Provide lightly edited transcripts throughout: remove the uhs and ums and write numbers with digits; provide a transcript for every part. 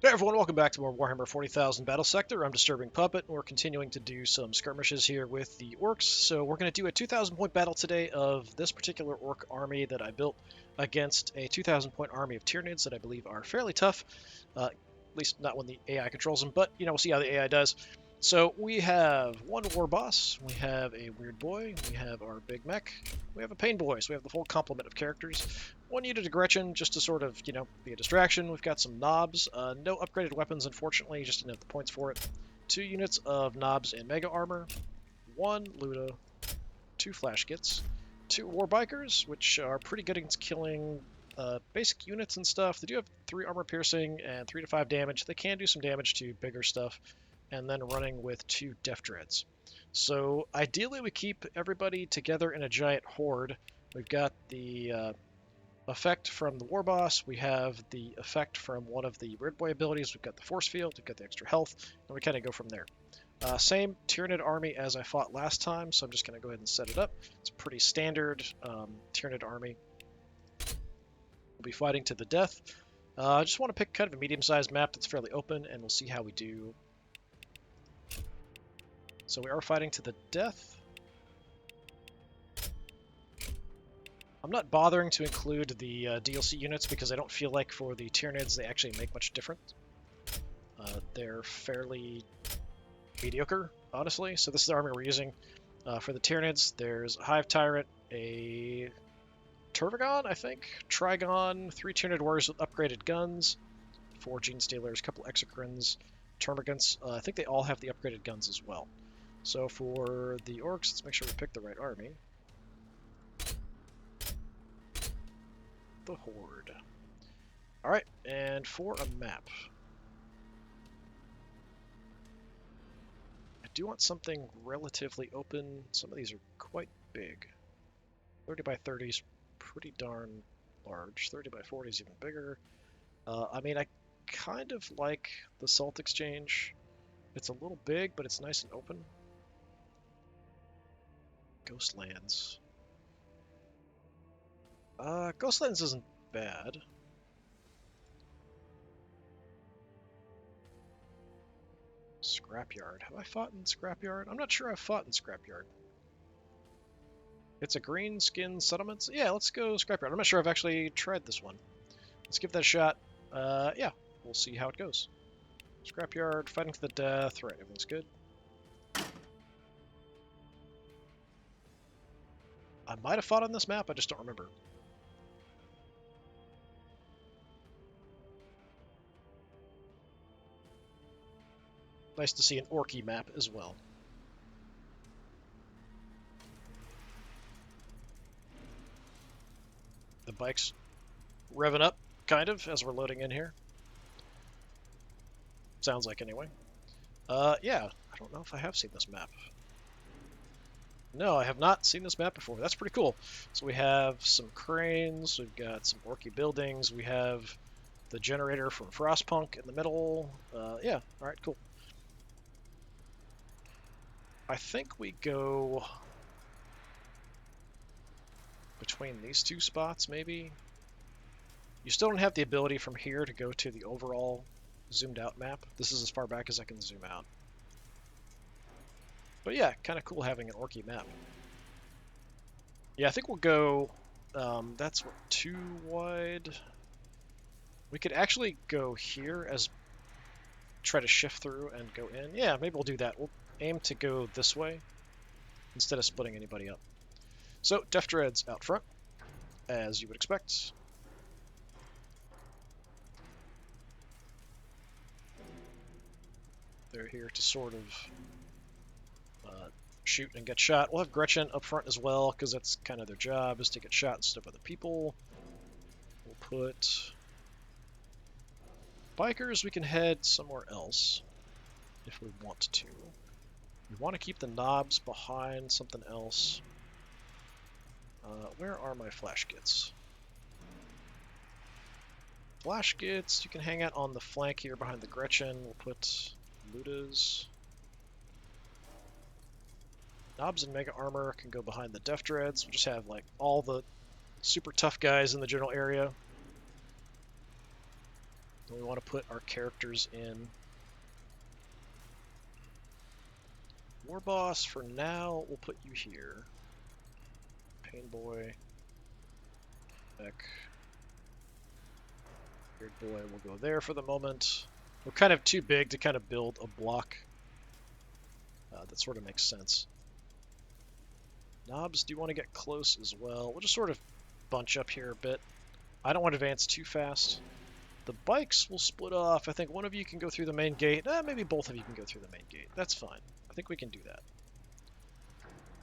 Hey everyone, welcome back to more Warhammer 40,000 Battlesector. I'm DisturbingPuppet, and we're continuing to do some skirmishes here with the Orks. So we're going to do a 2,000 point battle today of this particular Ork army that I built against a 2,000 point army of Tyranids that I believe are fairly tough. At least not when the AI controls them, but we'll see how the AI does. So we have one war boss, we have a weird boy, we have our big mech, we have a pain boy, so we have the full complement of characters. One unit of Gretchen just to sort of, be a distraction. We've got some knobs, no upgraded weapons, unfortunately, just didn't have the points for it. 2 units of knobs and mega armor, 1 Luda, 2 flash kits, 2 war bikers, which are pretty good against killing basic units and stuff. They do have 3 armor piercing and 3 to 5 damage. They can do some damage to bigger stuff, and then running with 2 def dreads. So ideally we keep everybody together in a giant horde. We've got the effect from the war boss, we have the effect from one of the weird boy abilities, we've got the force field, we've got the extra health, and we kind of go from there. Same Tyranid army as I fought last time, so I'm just going to go ahead and set it up. It's a pretty standard Tyranid army. We'll be fighting to the death. I just want to pick kind of a medium-sized map that's fairly open, and we'll see how we do. So we are fighting to the death. I'm not bothering to include the DLC units because I don't feel like for the Tyranids they actually make much difference. They're fairly mediocre, honestly. So this is the army we're using. For the Tyranids, there's a Hive Tyrant, a Turvagon, I think, Trigon, 3 Tyranid warriors with upgraded guns, 4 Gene Stealers, a couple Exocrines, Termagants. I think they all have the upgraded guns as well. So for the Orks, let's make sure we pick the right army. The Horde. Alright, and for a map. I do want something relatively open. Some of these are quite big. 30 by 30 is pretty darn large. 30 by 40 is even bigger. I mean, I kind of like the Salt Exchange. It's a little big, but it's nice and open. Ghostlands. Ghostlands isn't bad. Scrapyard. Have I fought in Scrapyard? I'm not sure I've fought in Scrapyard. It's a green skin settlement. Yeah, let's go Scrapyard. I'm not sure I've actually tried this one. Let's give that a shot. Yeah, we'll see how it goes. Scrapyard, fighting to the death. Right, everything's good. I might have fought on this map, I just don't remember. Nice to see an Orky map as well. The bike's revving up, kind of, as we're loading in here. Sounds like, anyway. Yeah, I don't know if I have seen this map. No, I have not seen this map before. That's pretty cool. So we have some cranes, we've got some Orky buildings, we have the generator from Frostpunk in the middle. Yeah, alright, cool. I think we go between these 2 spots, maybe. You still don't have the ability from here to go to the overall zoomed out map. This is as far back as I can zoom out. But yeah, kind of cool having an Orky map. Yeah, I think we'll go, that's what, 2 wide. We could actually go here as try to shift through and go in. Yeah, maybe we'll do that. We'll aim to go this way instead of splitting anybody up. So, Def Dreads out front, as you would expect. They're here to sort of shoot and get shot. We'll have Gretchen up front as well, because that's kind of their job, is to get shot and stuff by the people. We'll put bikers, we can head somewhere else if we want to. We want to keep the knobs behind something else. Where are my flash kits? Flash kits, you can hang out on the flank here behind the Gretchen. We'll put Ludas. Knobs and Mega Armor can go behind the Def Dreads. We'll just have like all the super tough guys in the general area. Then we want to put our characters in. War Boss, for now, we'll put you here. Pain Boy. Beck. Beard Boy will go there for the moment. We're kind of too big to kind of build a block. That sort of makes sense. Knobs, do you want to get close as well? We'll just sort of bunch up here a bit. I don't want to advance too fast. The bikes will split off. I think one of you can go through the main gate. Maybe both of you can go through the main gate. That's fine. I think we can do that.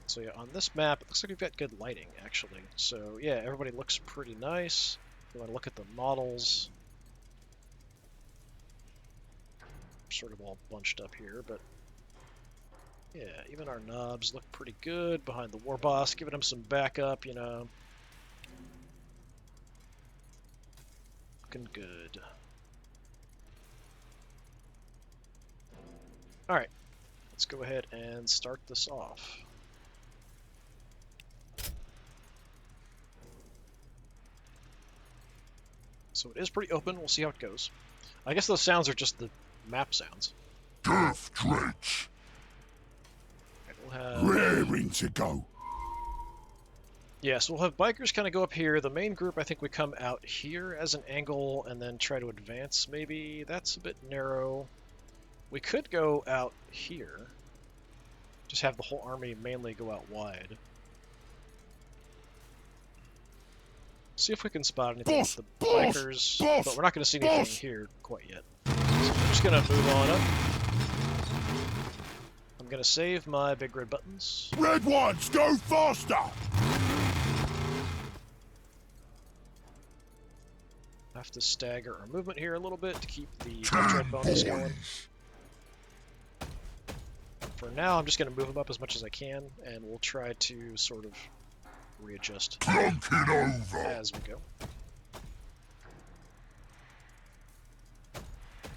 So yeah, on this map, it looks like we've got good lighting, actually. So yeah, everybody looks pretty nice. If you want to look at the models, sort of all bunched up here, but yeah, even our knobs look pretty good behind the War Boss, giving him some backup, you know. Looking good. Alright, let's go ahead and start this off. So it is pretty open, we'll see how it goes. I guess those sounds are just the map sounds. Death Dredge! We'll have... Raring to go! Yeah, so we'll have bikers kind of go up here. The main group, I think we come out here as an angle and then try to advance, maybe. That's a bit narrow. We could go out here. Just have the whole army mainly go out wide. See if we can spot anything with the bikers, but we're not going to see anything here quite yet. So I'm just going to move on up. I'm going to save my big red buttons. Red ones, go faster! Have to stagger our movement here a little bit to keep the touch red bonus going. For now, I'm just going to move them up as much as I can, and we'll try to sort of readjust as we go.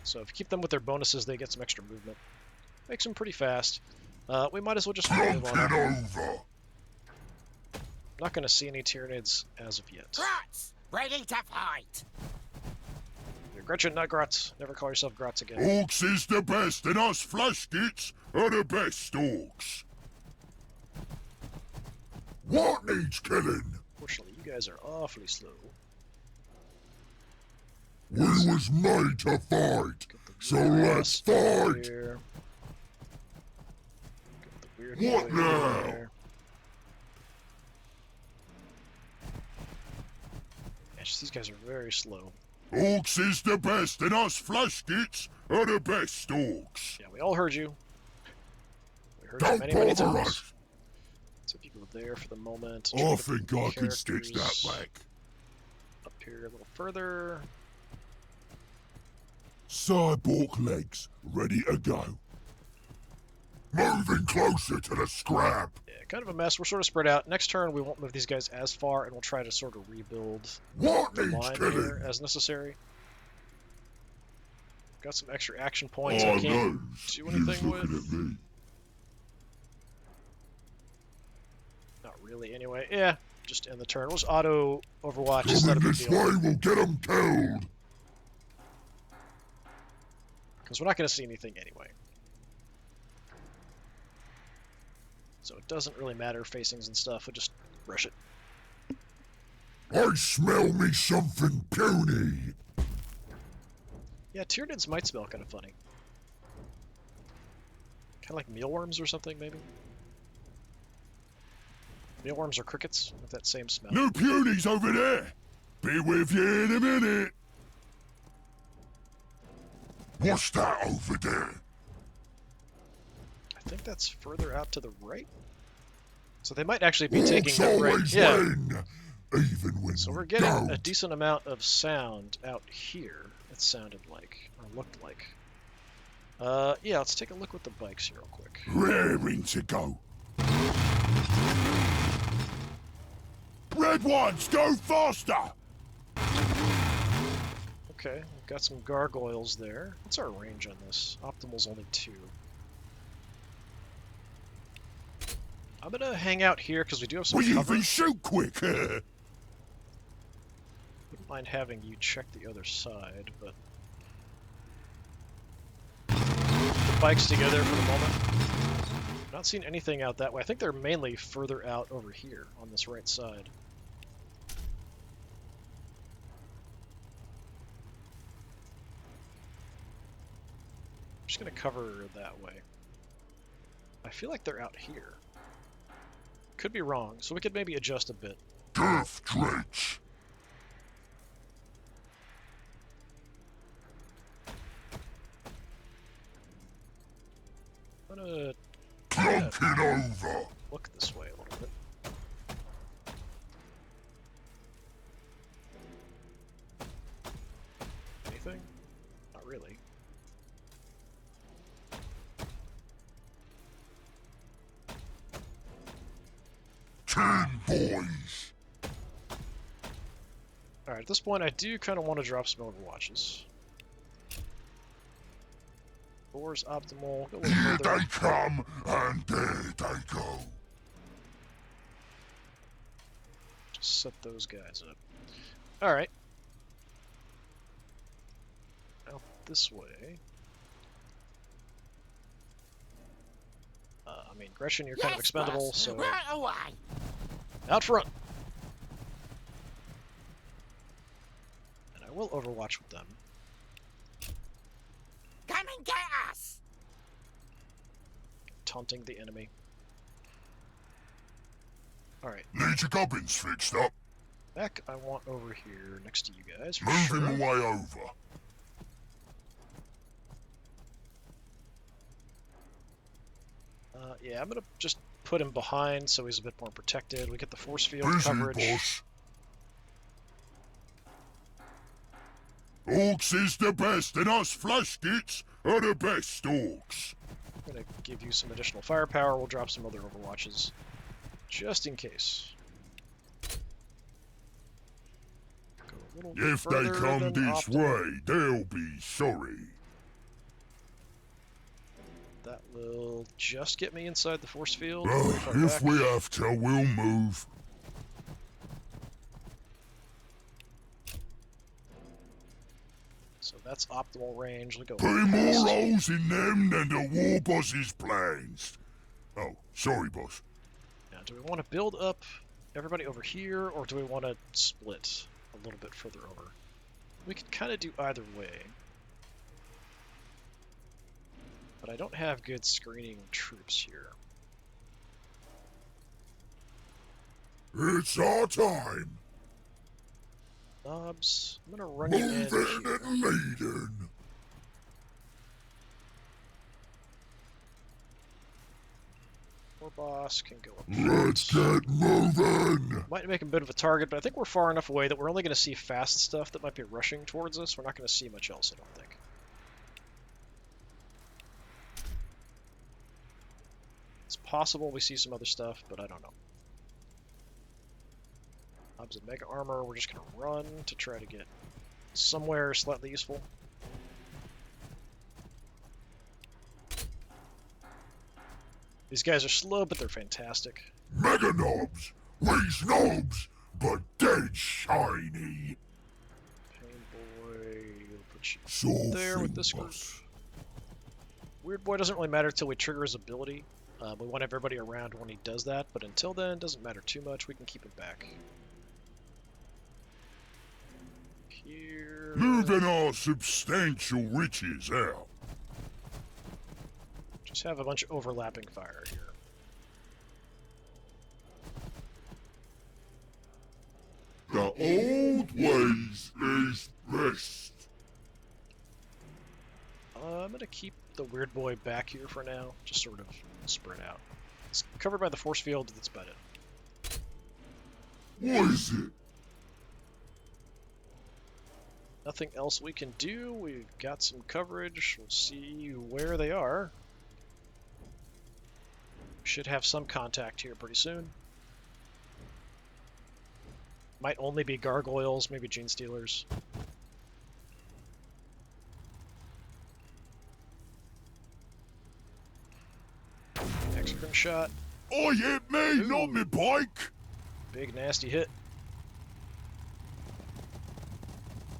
So if you keep them with their bonuses, they get some extra movement. Makes them pretty fast. We might as well just move on up. Not going to see any Tyranids as of yet. Grots! Ready to fight! You're Gretchen, not Grotz. Never call yourself Grotz again. Orks is the best, and us flash kits are the best Orks. What needs killing? Fortunately, you guys are awfully slow. We was made to fight, so let's fight! What now? Yeah, just these guys are very slow. Orks is the best, and us flash kits are the best Orks. Yeah, we all heard you. We heard you Don't many, many bother times. us. So if you go there for the moment. I think I can stitch that characters back. Up here a little further. Cyborg legs, ready to go. Moving closer to the scrap. Yeah, kind of a mess. We're sort of spread out. Next turn, we won't move these guys as far, and we'll try to sort of rebuild What the needs line killing? here as necessary. Got some extra action points I I can't know. do anything Looking with. at me. Not really, anyway. Yeah, just end the turn. We'll just auto Overwatch. It's not a Coming big this deal. way will get them killed. Because we're not going to see anything anyway. So it doesn't really matter, facings and stuff. We'll just rush it. I smell me something puny. Yeah, Tyranids might smell kind of funny. Kind of like mealworms or something, maybe? Mealworms or crickets with that same smell. No punies over there. Be with you in a minute. What's that over there? I think that's further out to the right. So they might actually be Orks taking the right. always Yeah. win, even when So we we're getting a don't. decent amount of sound out here. It sounded like, or looked like. Yeah, let's take a look with the bikes here real quick. Raring to go. Red ones, go faster! Okay, we've got some gargoyles there. What's our range on this? Optimal's only 2. I'm gonna hang out here because we do have some We cover. even shoot quick. Wouldn't mind having you check the other side, but spikes to go there for the moment. Not seeing anything out that way. I think they're mainly further out over here on this right side. I'm just going to cover that way. I feel like they're out here. Could be wrong, so we could maybe adjust a bit. Death Dredge. I'm gonna Clunk it over. look this way a little bit. Anything? Not really. Boys. Alright, at this point I do kind of want to drop some overwatches. 4's optimal. Go a little Here further. they come, and there they go. Just set those guys up. Alright. Out this way. I mean, Gretchen, you're kind of expendable, boss. so Right away. out front. And I will overwatch with them. Come and get us. Taunting the enemy. Alright, Need your gubbins fixed up. back I want over here next to you guys for Move sure. him away over. Yeah, I'm gonna just put him behind so he's a bit more protected. We get the force field Busy, coverage. boss. Orks is the best, and us flashkits are the best orks. I'm gonna give you some additional firepower. We'll drop some other overwatches, just in case. Go a little If they further come than this optimal. way, they'll be sorry. That will just get me inside the force field. Pretty far If back. we have to, we'll move. So that's optimal range. We'll go. Putting past. more holes in them than the war boss's plans. Oh, sorry, boss. Now, do we want to build up everybody over here, or do we want to split a little bit further over? We could kind of do either way. But I don't have good screening troops here. It's our time. Knobs, I'm gonna run you in Moving here. and leading. Poor boss can go up Let's front. get moving. Might make him a bit of a target, but I think we're far enough away that we're only going to see fast stuff that might be rushing towards us. We're not going to see much else, I don't think. It's possible we see some other stuff, but I don't know. Knobs and Mega Armor, we're just going to run to try to get somewhere slightly useful. These guys are slow, but they're fantastic. Mega knobs. We's knobs, but dead shiny. Pain Boy, we'll put you So there with this group. Weird Boy doesn't really matter till we trigger his ability. We want everybody around when he does that, but until then, it doesn't matter too much. We can keep it back. Here. Moving our substantial riches out. Just have a bunch of overlapping fire here. The old ways is best. I'm gonna keep the Weird Boy back here for now, just sort of spread out. It's covered by the force field, that's about it. What is it? Nothing else we can do. We've got some coverage. We'll see where they are. Should have some contact here pretty soon. Might only be gargoyles, maybe gene stealers. Hexagram shot. Oh, hit me, not me bike. Big nasty hit.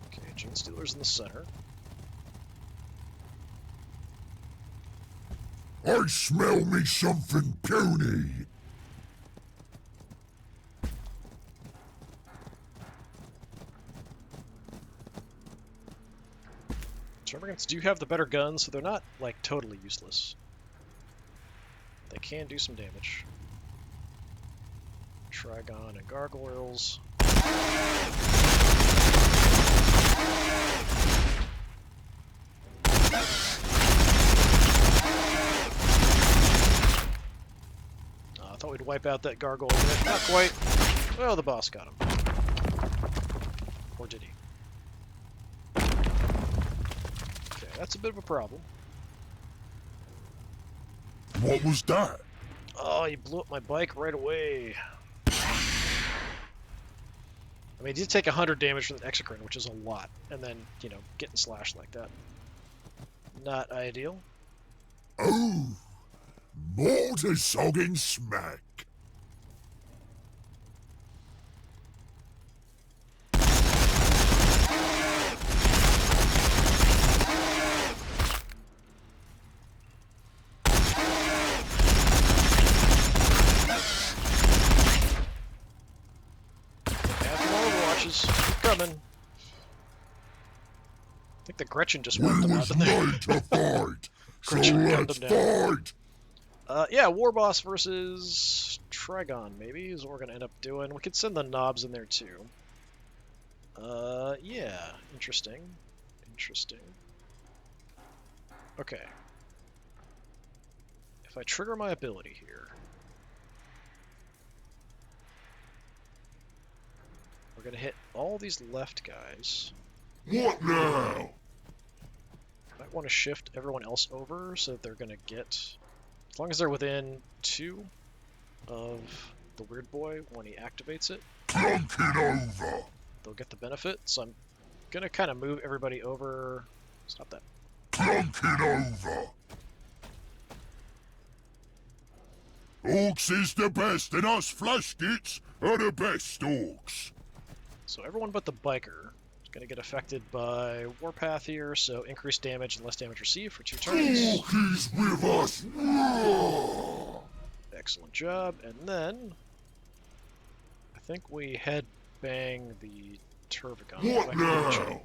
Okay, gene stealers in the center. I smell me something puny. Termagants do have the better guns, so they're not, like, totally useless. They can do some damage. Trigon and gargoyles. I thought we'd wipe out that gargoyle unit. Not quite. Well, the boss got him. Or did he? Okay, that's a bit of a problem. What was that? Oh, he blew up my bike right away. I mean, he did take 100 damage from the exocrine, which is a lot. And then, you know, getting slashed like that. Not ideal. Oh, more to sogging smack. Coming. I think the Gretchen just We wiped them out, was didn't they? made to fight, so Gretchen gunned let's them down. fight. Yeah, Warboss versus Trigon, maybe, is what we're going to end up doing. We could send the knobs in there, too. Yeah, interesting. Interesting. Okay. If I trigger my ability here, we're going to hit all these left guys. What now? Might want to shift everyone else over so that they're going to get... As long as they're within 2 of the weird boy when he activates it, Plunk it over. they'll get the benefit. So I'm going to kind of move everybody over... Stop that. Plunk it over. Orks is the best, and us flashkits are the best orks. So everyone but the biker is going to get affected by Warpath here, so increased damage and less damage received for 2 turns. He's with us. Roar. Excellent job. And then I think we head bang the Turbigon. What now?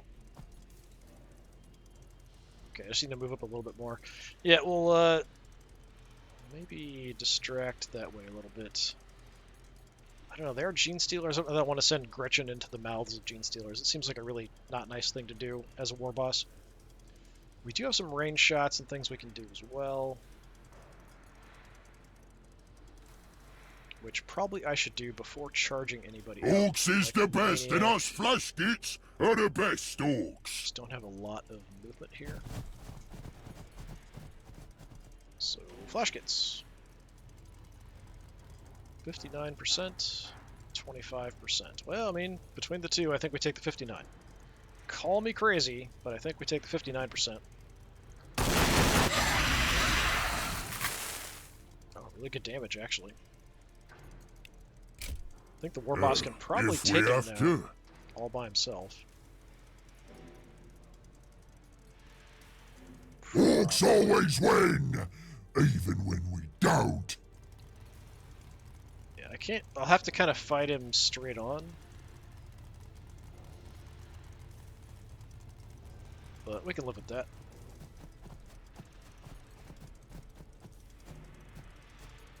Okay, I just need to move up a little bit more. Yeah, we'll maybe distract that way a little bit. I don't know, they are Gene Stealers. I don't want to send Gretchen into the mouths of Gene Stealers. It seems like a really not nice thing to do as a war boss. We do have some range shots and things we can do as well. Which probably I should do before charging anybody out. Orks is Like the a best, and maniac. us flashkits are the best orks. Just don't have a lot of movement here. So, flash kits. 59%, 25%. Well, I mean, between the two, I think we take the 59. Call me crazy, but I think we take the 59%. Oh, really good damage, actually. I think the war boss can probably If we take it have now, to. all by himself. Orks always win, even when we don't. Yeah, I can't... I'll have to kind of fight him straight on. But we can live with that.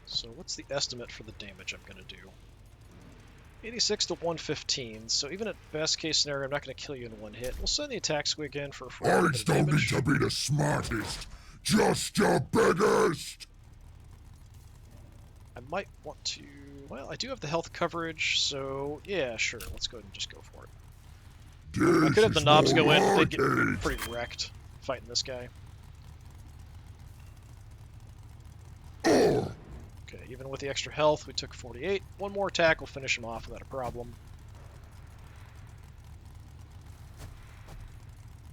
So what's the estimate for the damage I'm going to do? 86 to 115, so even at best case scenario, I'm not going to kill you in one hit. We'll send the attack squig in for a bit I of don't need damage. to be the smartest, just the biggest. I might want to... Well, I do have the health coverage, so yeah, sure. Let's go ahead and just go for it. I could have the knobs go in, they'd get pretty wrecked fighting this guy. Okay, even with the extra health, we took 48. One more attack will finish him off without a problem.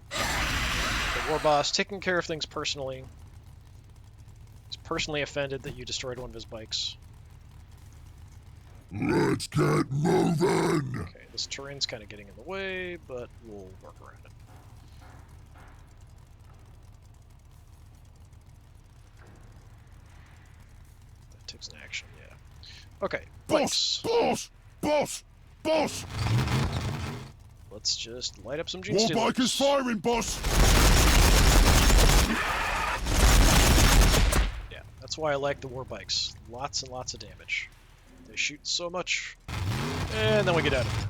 The war boss taking care of things personally. He's personally offended that you destroyed one of his bikes. Let's get moving. Okay, this terrain's kind of getting in the way, but we'll work around it. He's in action, yeah. Okay, Boss! bikes. Boss! Let's just light up some Gene Warbike is Stealers. firing, boss! Yeah, that's why I like the war bikes. Lots and lots of damage. They shoot so much. And then we get out of it.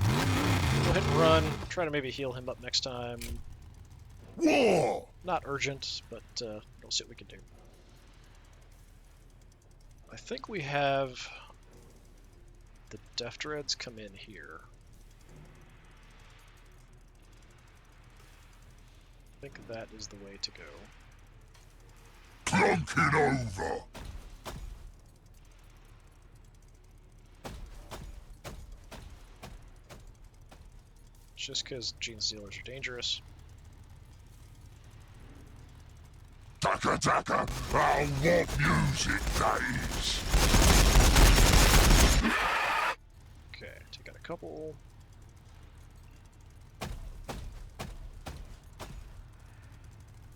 We'll hit and run. Try to maybe heal him up next time. War! Not urgent, but we'll see what we can do. I think we have the Death Dreads come in here. I think that is the way to go. Clunk it over! Just because Gene Stealers are dangerous. Taka! Our warp music days! Okay, take out a couple.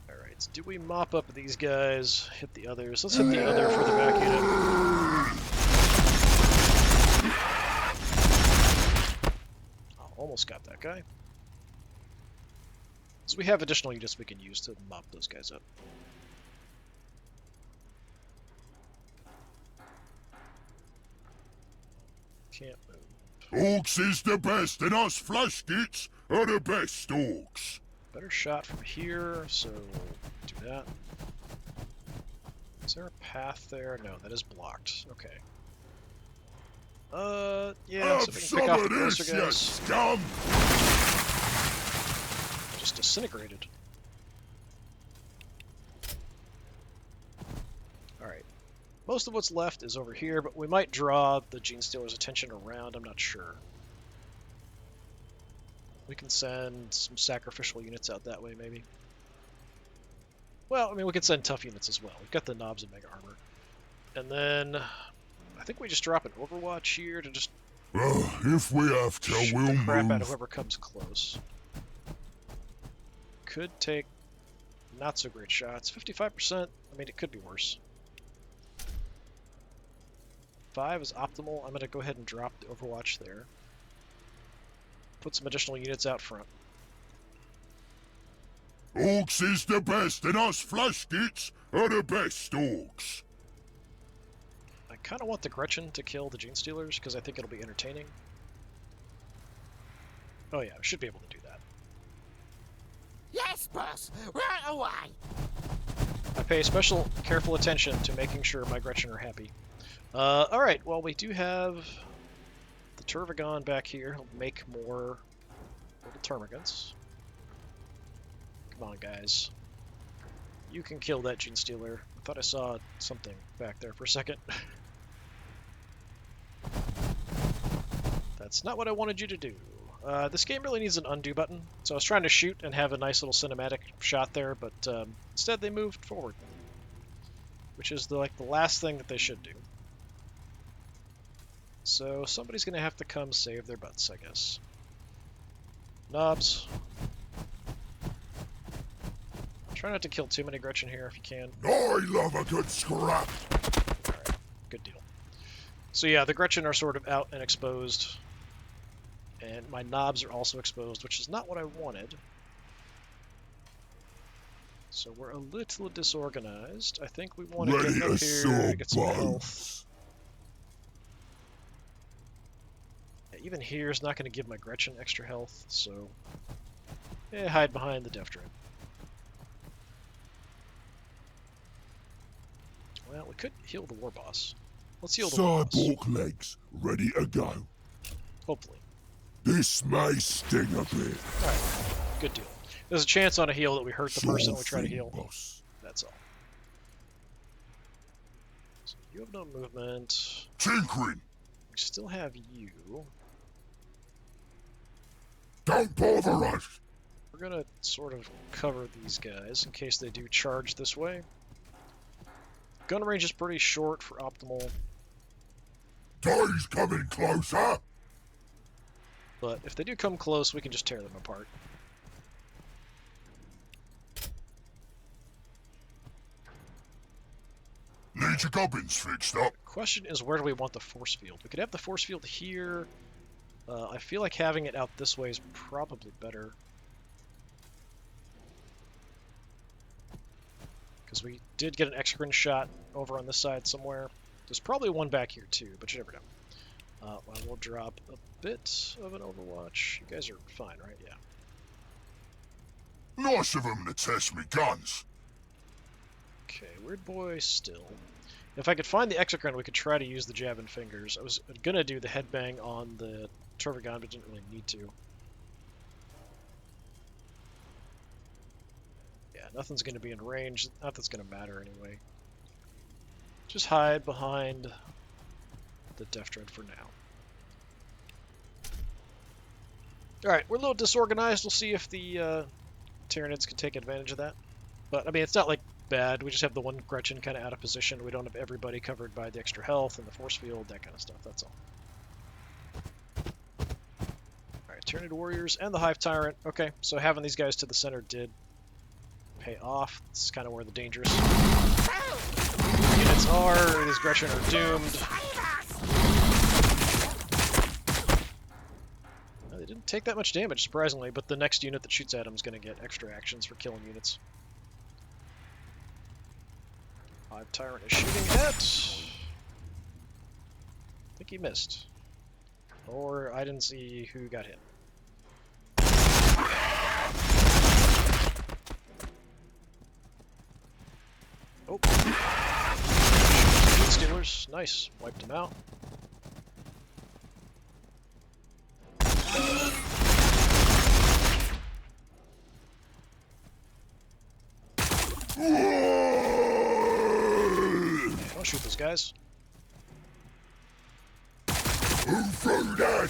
Alright, so do we mop up these guys? Hit the others. Let's hit the other further back unit. Oh, almost got that guy. So we have additional units we can use to mop those guys up. Can't move. Orks is the best, and us flash gits are the best orks. Better shot from here, so do that. Is there a path there? No, that is blocked. Okay. Yeah, Have so we can some pick off of the this, closer you guys. scum! Just disintegrated. Alright. Most of what's left is over here, but we might draw the Gene Stealer's attention around, I'm not sure. We can send some sacrificial units out that way, maybe. Well, I mean, we can send tough units as well. We've got the knobs and mega armor. And then I think we just drop an Overwatch here to just If we have to, shoot we'll the crap out of move. whoever comes close. Could take not so great shots. 55%, I mean, it could be worse. 5 is optimal. I'm going to go ahead and drop the Overwatch there. Put some additional units out front. Orks is the best, and us flash gits are the best orks. I kind of want the Gretchen to kill the Gene Stealers because I think it'll be entertaining. Oh yeah, I should be able to do that. Yes, boss. Right away. I pay special careful attention to making sure my Gretchen are happy. Alright, well we do have the Turvagon back here. He'll make more little termagants. Come on, guys. You can kill that Gene Stealer. I thought I saw something back there for a second. That's not what I wanted you to do. This game really needs an undo button, so I was trying to shoot and have a nice little cinematic shot there, but instead they moved forward, which is the last thing that they should do. So somebody's going to have to come save their butts, I guess. Knobs. Try not to kill too many Gretchen here if you can. I love a good scrap. Alright, good deal. So yeah, the Gretchen are sort of out and exposed. And my knobs are also exposed, which is not what I wanted. So we're a little disorganized. I think we want to Ready get up to here saw to get some health. bones. Yeah, even here is not going to give my Gretchen extra health, so hide behind the Death Dread. Well, we could heal the War Boss. Let's heal the War Boss. Cyborg legs ready to go. Hopefully. This may sting a bit. Alright, good deal. There's a chance on a heal that we hurt the person we try to Sure heal. thing, boss. That's all. So you have no movement. Tinkering. We still have you. Don't bother us. We're gonna sort of cover these guys in case they do charge this way. Gun range is pretty short for optimal, Day's coming closer. but if they do come close, we can just tear them apart. Get your gubbins fixed up. Question is, where do we want the force field? We could have the force field here. I feel like having it out this way is probably better. Because we did get an exocrine shot over on this side somewhere. There's probably one back here too, but you never know. Well, we'll drop a bit of an overwatch. You guys are fine, right? Yeah. Nice of them to test me guns. Okay, Weird Boy still. If I could find the exocrine, we could try to use the jabbing fingers. I was gonna do the headbang on the Turvagon, but didn't really need to. Yeah, nothing's gonna be in range. Nothing's gonna matter anyway. Just hide behind the Death Dread for now. Alright, we're a little disorganized. We'll see if the Tyranids can take advantage of that. But, I mean, it's not like bad. We just have the one Gretchen kind of out of position. We don't have everybody covered by the extra health and the force field, that kind of stuff. That's all. Alright, Tyranid Warriors and the Hive Tyrant. Okay, so having these guys to the center did pay off. This is kind of where the dangerous units are. These Gretchen are doomed. They didn't take that much damage, surprisingly, but the next unit that shoots at them is going to get extra actions for killing units. Hive Tyrant is shooting at... I think he missed. Or I didn't see who got hit. Oh. Stealers. Nice. Wiped him out. Don't shoot those guys. Who threw that?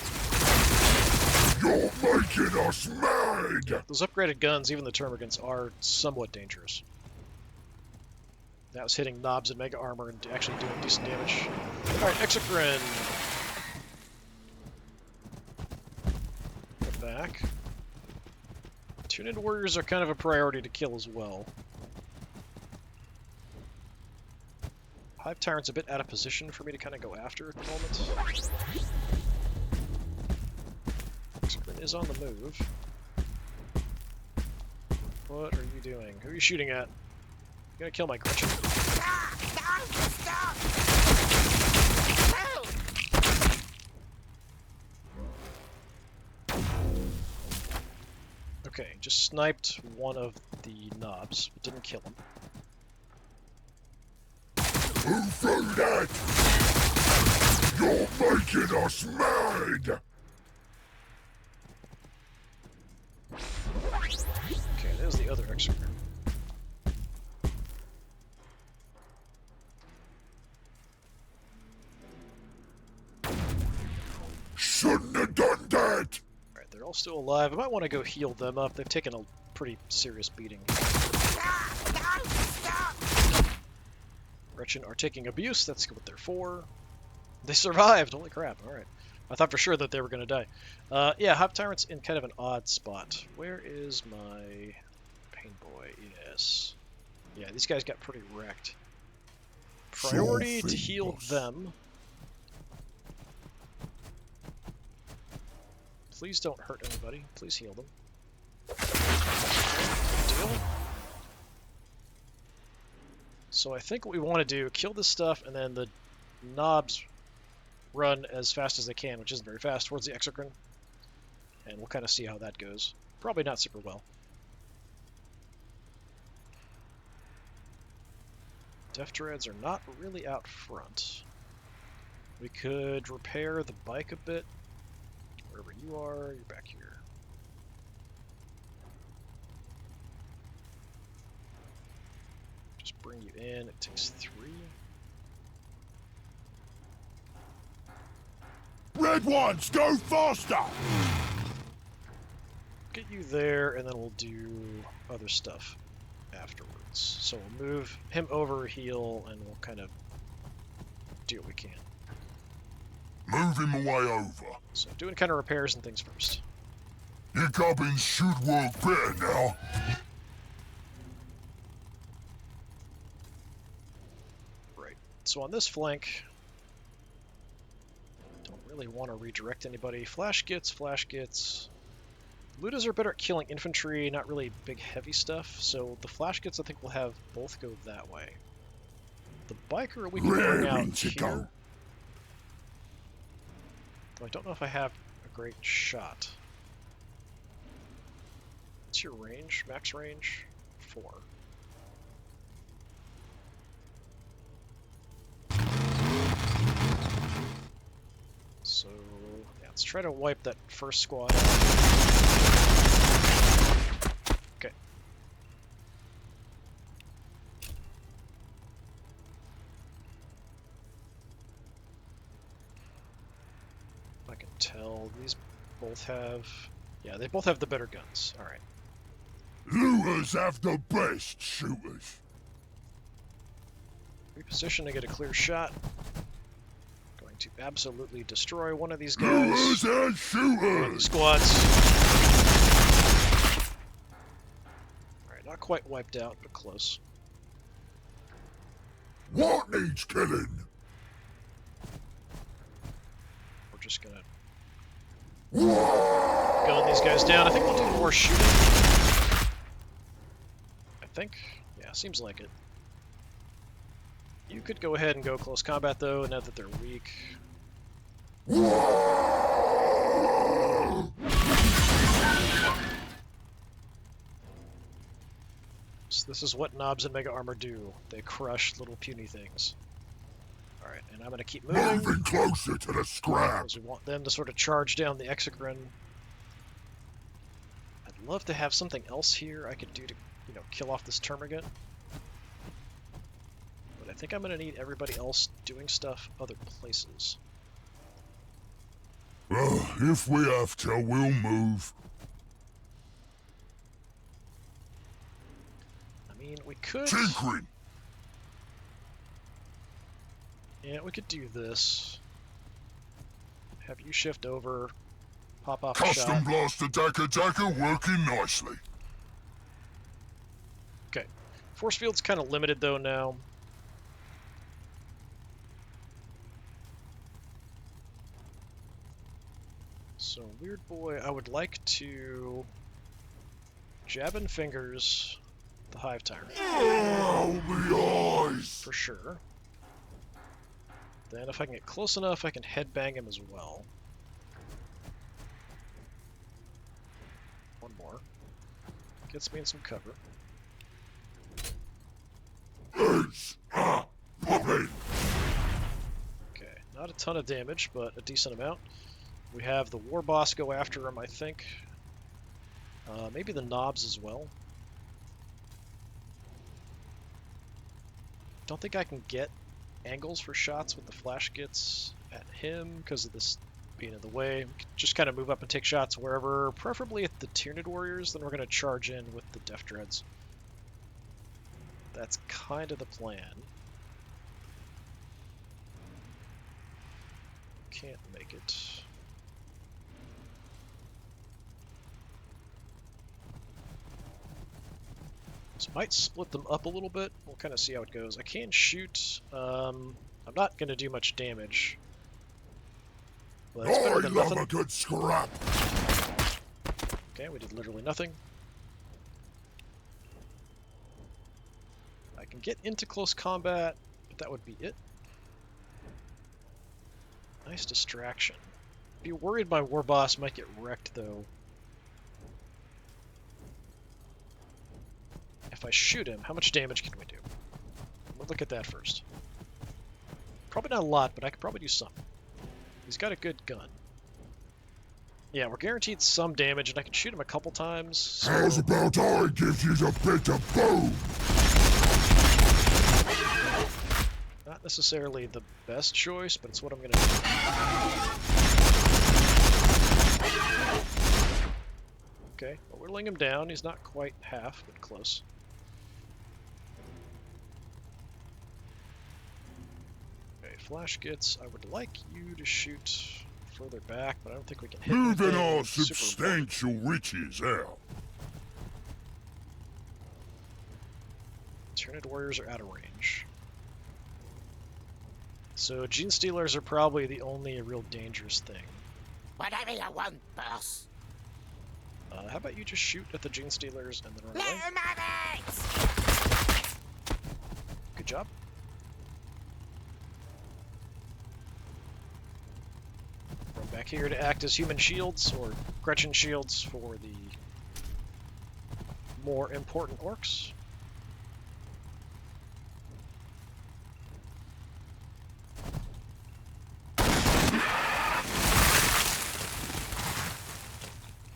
You're making us mad! Those upgraded guns, even the termagants, are somewhat dangerous. That was hitting knobs and mega armor and actually doing decent damage. Alright, Exocrine. Get back. Tyranid Warriors are kind of a priority to kill as well. Hive Tyrant's a bit out of position for me to kind of go after at the moment. Exocrine is on the move. What are you doing? Who are you shooting at? You're gonna kill my Gretchen. Okay, just sniped one of the knobs, but didn't kill him. Who threw that? You're making us mad! Okay, there's the other Executor. Shouldn't have done that! Alright, they're all still alive. I might want to go heal them up. They've taken a pretty serious beating. Gretchen are taking abuse. That's what they're for. They survived. Holy crap. Alright. I thought for sure that they were going to die. Yeah, Hive Tyrant's in kind of an odd spot. Where is my Pain Boy? Yes. Yeah, these guys got pretty wrecked. Priority to heal them. Please don't hurt anybody. Please heal them. Deal. So I think what we want to do, kill this stuff, and then the knobs run as fast as they can, which isn't very fast, towards the Exocrine. And we'll kind of see how that goes. Probably not super well. Death Dreads are not really out front. We could repair the bike a bit. Wherever you are, you're back here. Just bring you in. It takes 3. Red ones, go faster! Get you there, and then we'll do other stuff afterwards. So we'll move him over, heal, and we'll kind of do what we can. Move him away over. So doing kind of repairs and things first. Your gubbins should work better now. Right. so on this flank, don't really want to redirect anybody. Flash gets. Ludas are better at killing infantry, not really big heavy stuff, so the flash gets I think will have both go that way. The biker we can bring out here. Though I don't know if I have a great shot. What's your range? Max range? 4. So, yeah, let's try to wipe that first squad out. Okay. I can tell these both have... Yeah, they both have the better guns. Alright. Looters have the best shooters. Reposition to get a clear shot. Going to absolutely destroy one of these guys. Looters and One of shooters. these squads. Alright, not quite wiped out, but close. What needs killing? We're just gonna gun these guys down. I think we'll do more shooting. I think. Yeah, seems like it. You could go ahead and go close combat though, now that they're weak. So this is what knobs and mega armor do. They crush little puny things. Alright, and I'm gonna keep moving. Moving closer to the scrap. Because we want them to sort of charge down the Exocrine. I'd love to have something else here I could do to, you know, kill off this Termagant. But I think I'm going to need everybody else doing stuff other places. If we have to, we'll move. I mean, we could... Tinkering. Yeah, we could do this. Have you shift over, pop off a Custom shot. blast attacker working nicely. Okay. Force field's kind of limited though now. So, Weird Boy, I would like to Jabbin' Fingers the Hive Tyrant. Oh, my eyes! For sure. Then if I can get close enough, I can headbang him as well. One more. Gets me in some cover. Puppet! Okay, not a ton of damage, but a decent amount. We have the War Boss go after him, I think. Maybe the knobs as well. Don't think I can get angles for shots with the flash gets at him because of this being in the way. We can just kind of move up and take shots wherever, preferably at the Tyranid warriors. Then we're going to charge in with the Death Dreads. That's kind of the plan. Can't make it. So might split them up a little bit. We'll kind of see how it goes. I can shoot. I'm not going to do much damage. But it's better than nothing. A good scrap. Okay, we did literally nothing. I can get into close combat, but that would be it. Nice distraction. Be worried my War Boss might get wrecked, though. If I shoot him, how much damage can we do? We'll look at that first. Probably not a lot, but I could probably do some. He's got a good gun. Yeah, we're guaranteed some damage, and I can shoot him a couple times. So... How's about I give you a bit of boom? Not necessarily the best choice, but it's what I'm going to do. Okay, well, whittling him down. He's not quite half, but close. Okay, flash gets. I would like you to shoot further back, but I don't think we can hit Moving anything our super substantial riches out. Tyranid warriors are out of range. So Gene Stealers are probably the only real dangerous thing. Whatever you want, boss. How about you just shoot at the Gene Stealers and then run Let away? him have it! Good job. Run back here to act as human shields, or Gretchen shields, for the more important orcs.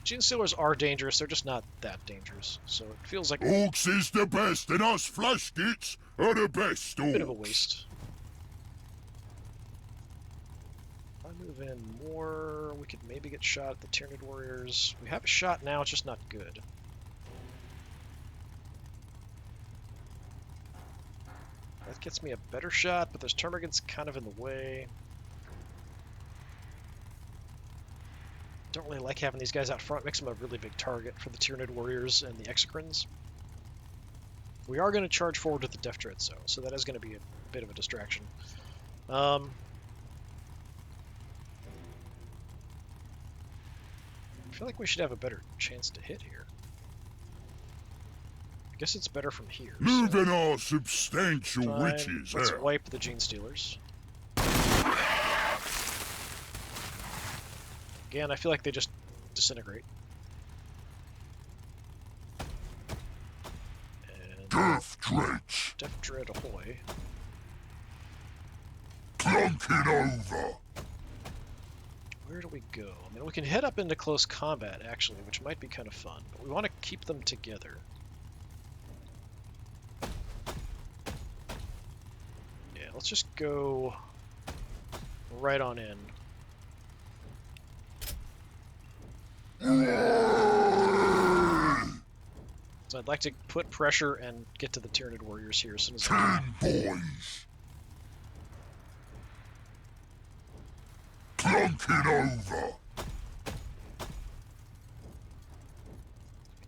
Gene Stealers are dangerous, they're just not that dangerous, so it feels like Orks is the best, and us flashgits are the best a bit of a orcs. waste. If I move in more, we could maybe get shot at the Tyranid warriors. We have a shot now, it's just not good. That gets me a better shot, but there's termagants kind of in the way. Don't really like having these guys out front. Makes them a really big target for the Tyranid warriors and the Exocrines. We are going to charge forward with the Death Dreads, though, so that is going to be a bit of a distraction. I feel like we should have a better chance to hit here. I guess it's better from here. Moving our substantial Fine. riches Let's out. wipe the Gene Stealers. Again, I feel like they just disintegrate. And Death Dredge, Death Dread ahoy. clunking over. Where do we go? I mean, we can head up into close combat, actually, which might be kind of fun, but we want to keep them together. Yeah, let's just go right on in. So I'd like to put pressure and get to the Tyranid warriors here as soon as I can. 10 boys. Clunking over.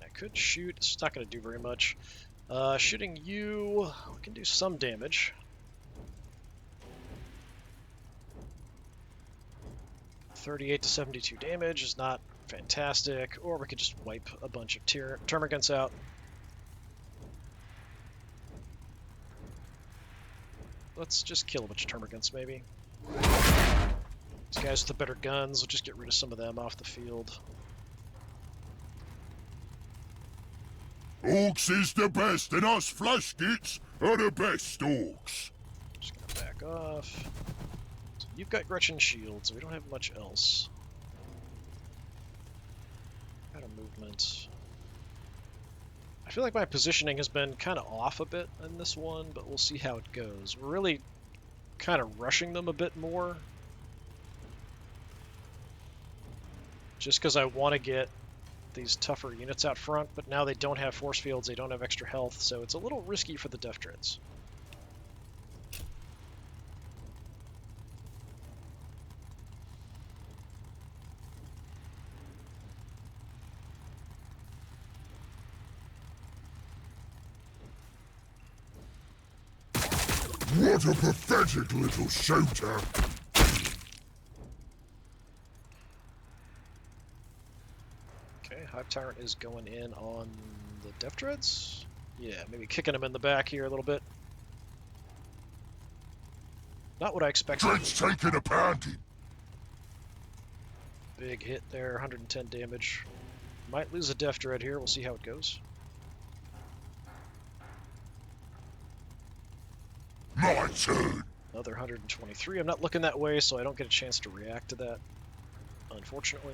I could shoot, it's not going to do very much. Shooting you, we can do some damage. $38 to 72 damage is not fantastic, or we could just wipe a bunch of termagants out. Let's just kill a bunch of termagants, maybe. These guys with the better guns, we'll just get rid of some of them off the field. Orks is the best, and us flashgits are the best orks. Just gonna back off. So you've got Gretchen shields, we don't have much else. Out of movement. I feel like my positioning has been kind of off a bit in this one, but we'll see how it goes. We're really kind of rushing them a bit more. Just because I want to get these tougher units out front, but now they don't have force fields, they don't have extra health, so it's a little risky for the Death Dreads. What a pathetic little shooter. Okay, Hive Tyrant is going in on the Death Dreads. Yeah, maybe kicking him in the back here a little bit. Not what I expected. Dredge taking a pounding. Big hit there, 110 damage. Might lose a Death Dread here, we'll see how it goes. My turn. Another 123. I'm not looking that way, so I don't get a chance to react to that, unfortunately.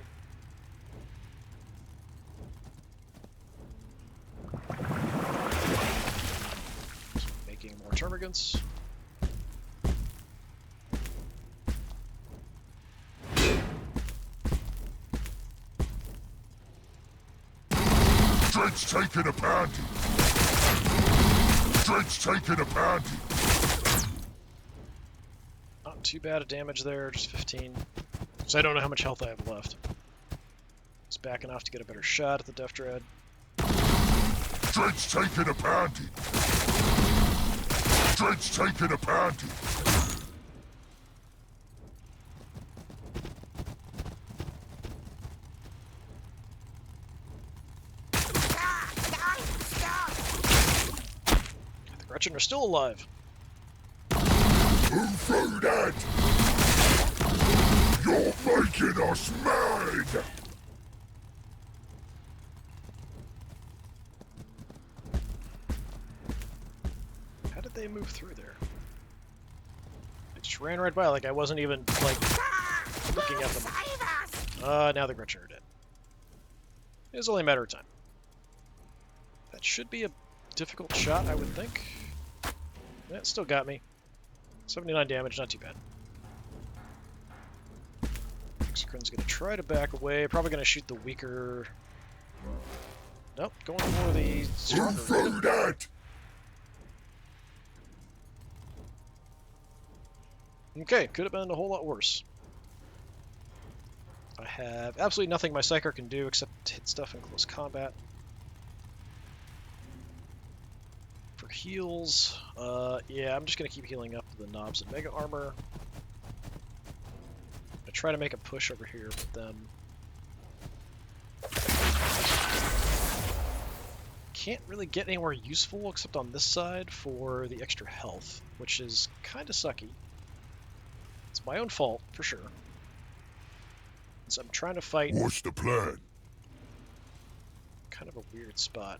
Making more termagants. Dredge taking a pounding. Dredge taking a pounding. Not too bad of damage there, just 15. So I don't know how much health I have left. Just backing off to get a better shot at the Death Dread. Dredge taking a pounding. Dredge taking a pounding. Gretchen are still alive. Who threw that? You're making us mad! How did they move through there? They just ran right by like I wasn't even, like, looking at them. Now the Gretchen are dead. It's only a matter of time. That should be a difficult shot, I would think. That still got me. 79 damage, not too bad. Exocrine's gonna try to back away, probably gonna shoot the weaker... Nope, going for the stronger. Who threw that? Okay, could have been a whole lot worse. I have absolutely nothing my Psyker can do except hit stuff in close combat. For heals, yeah, I'm just going to keep healing up the knobs and Mega Armor. I try to make a push over here with them. Can't really get anywhere useful except on this side for the extra health, which is kind of sucky. It's my own fault, for sure. So I'm trying to fight What's the plan? kind of a weird spot.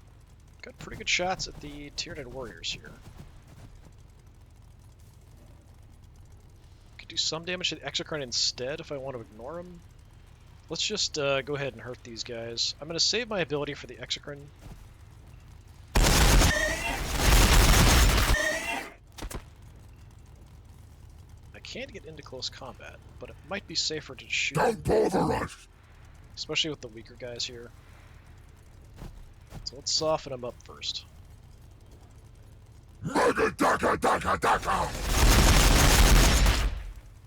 Got pretty good shots at the Tyranid warriors here. Could do some damage to the Exocrine instead if I want to ignore him. Let's just go ahead and hurt these guys. I'm going to save my ability for the Exocrine. I can't get into close combat, but it might be safer to shoot. Don't bother us! Especially with the weaker guys here. So let's soften them up first. Mega Daka Daka Daka!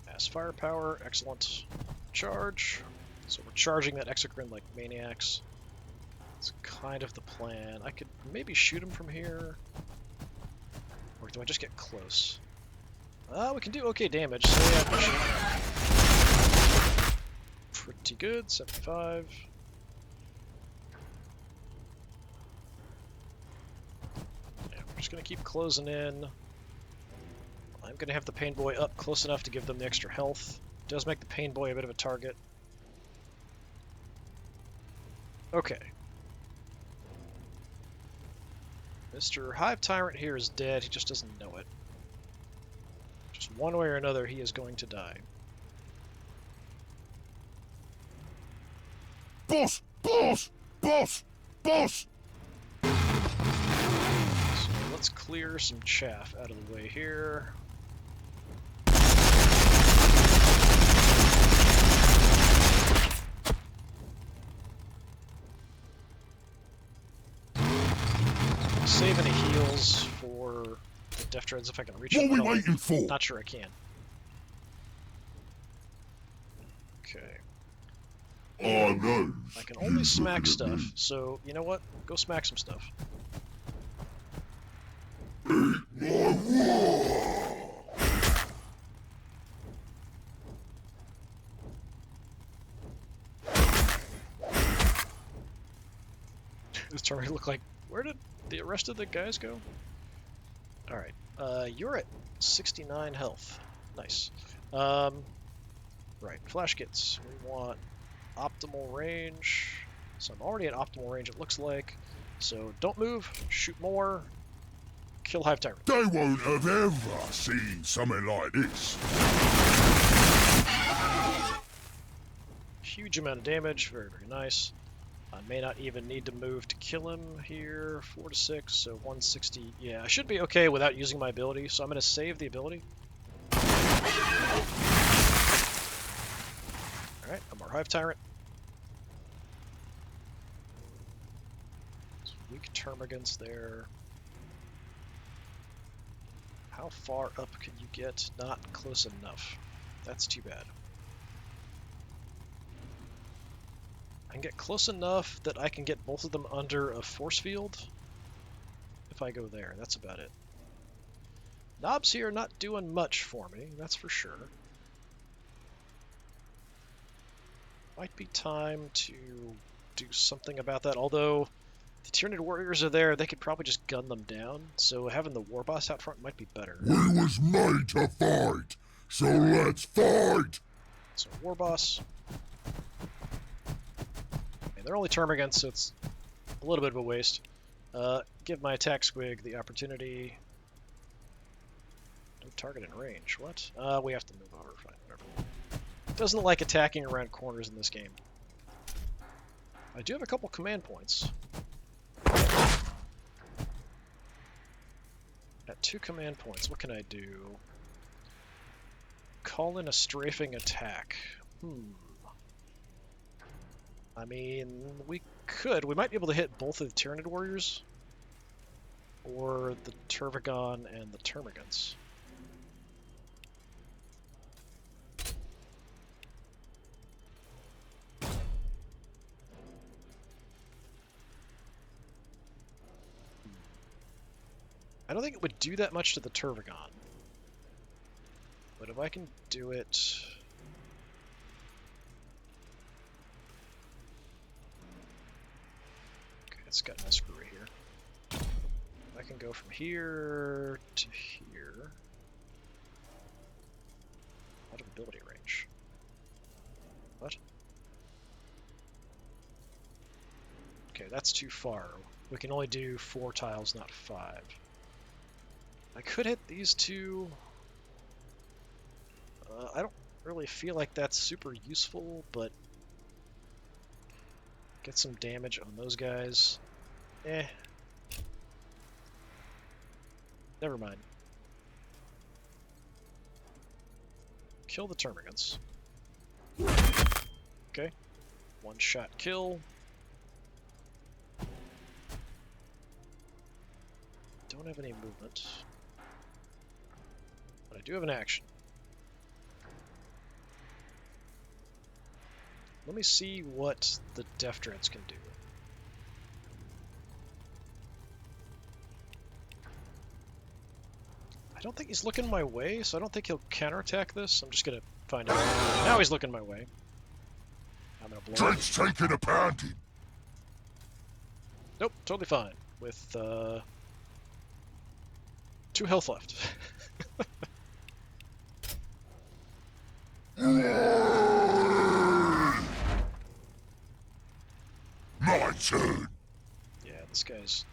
Mass firepower, excellent. Charge. So we're charging that Exocrine like maniacs. It's kind of the plan. I could maybe shoot him from here. Or do I just get close? We can do okay damage, so yeah, push it. Pretty good, 75. Yeah, we're just gonna keep closing in. I'm gonna have the Pain Boy up close enough to give them the extra health. Does make the Pain Boy a bit of a target. Okay. Mr. Hive Tyrant here is dead, he just doesn't know it. Just one way or another, he is going to die. Boss! Boss! Boss! Boss! So let's clear some chaff out of the way here. Save any heals for the Death Dreads if I can reach What them. are we waiting for? Not sure I can. Okay. Oh no! I can only smack stuff, so you know what? Go smack some stuff. This turn look like, where did the rest of the guys go? Alright, you're at 69 health. Nice. Right, flash kits. We want optimal range. So I'm already at optimal range, it looks like. So don't move, shoot more, kill Hive Tyrant. They won't have ever seen something like this. Huge amount of damage, very, very nice. I may not even need to move to kill him here. 4 to 6, so 160. Yeah, I should be okay without using my ability, so I'm going to save the ability. Alright, I'm our Hive Tyrant. Weak termagants there. How far up can you get? Not close enough. That's too bad. I can get close enough that I can get both of them under a force field. If I go there, that's about it. Knobs here not doing much for me, that's for sure. Might be time to do something about that, although The Tyranid warriors are there, they could probably just gun them down, so having the war boss out front might be better. We was made to fight, so let's fight! So war boss. And they're only termagants, so it's a little bit of a waste. Give my attack squig the opportunity. No target in range. What? We have to move over. Fine, whatever. Doesn't like attacking around corners in this game. I do have a couple command points. At 2 command points, what can I do? Call in a strafing attack. I mean, we could. We might be able to hit both of the Tyranid warriors. Or the Turvagon and the Termagants. I don't think it would do that much to the Turvagon. But if I can do it... Okay, it's got an escrew right here. I can go from here to here. Out of ability range. What? Okay, that's too far. We can only do 4 tiles, not 5. I could hit these 2. I don't really feel like that's super useful, but get some damage on those guys. Never mind. Kill the Termagants. Okay. 1-shot kill. Don't have any movement. But I do have an action. Let me see what the Death Dreads can do. I don't think he's looking my way, so I don't think he'll counterattack this. I'm just gonna find out. Now he's looking my way. I'm gonna blow. Drake's taking a pounding. Nope, totally fine. With 2 health left. My turn. Yeah, this guy's